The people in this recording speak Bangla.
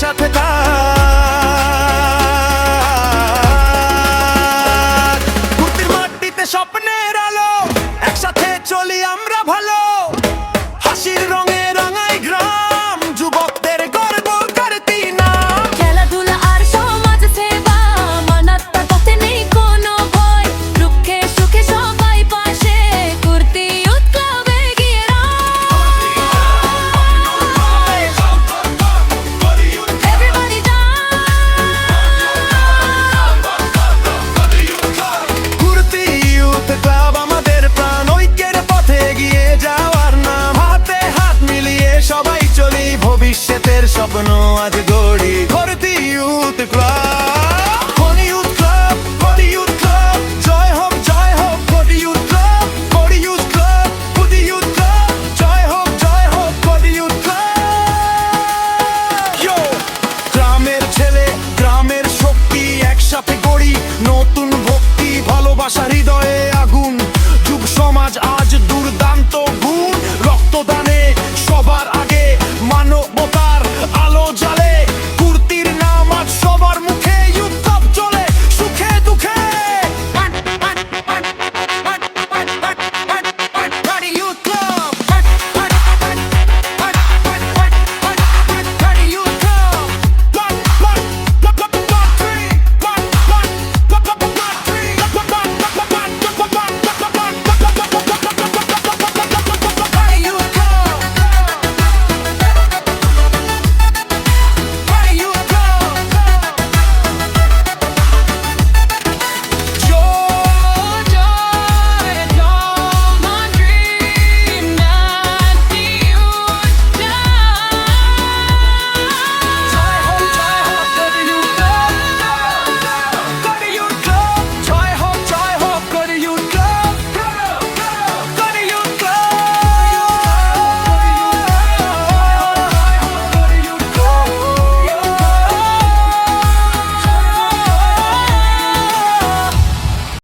সাথে থাক। কুর্তির মাটিতে স্বপ্নের আলো, একসাথে চলি আমরা ভালো। হাসির রঙে রাঙাই গ্রাম, যুবকদের গর্ব করতি নাম। খেলাধুলা আর সমাজ সেবা, মানবতার পথে নেই কোনো ভয়। দুঃখে সুখে সবাই পাশে, কুর্তি ইউথ ক্লাব এগিয়ে রায়। Everybody কুর্তি ইউথ ক্লাব আমাদের প্রাণ, ঐক্যের পথে এগিয়ে যাওয়ার নাম। হাতে হাত মিলিয়ে সবাই চলি, ভবিষ্যতের স্বপ্ন আজ গো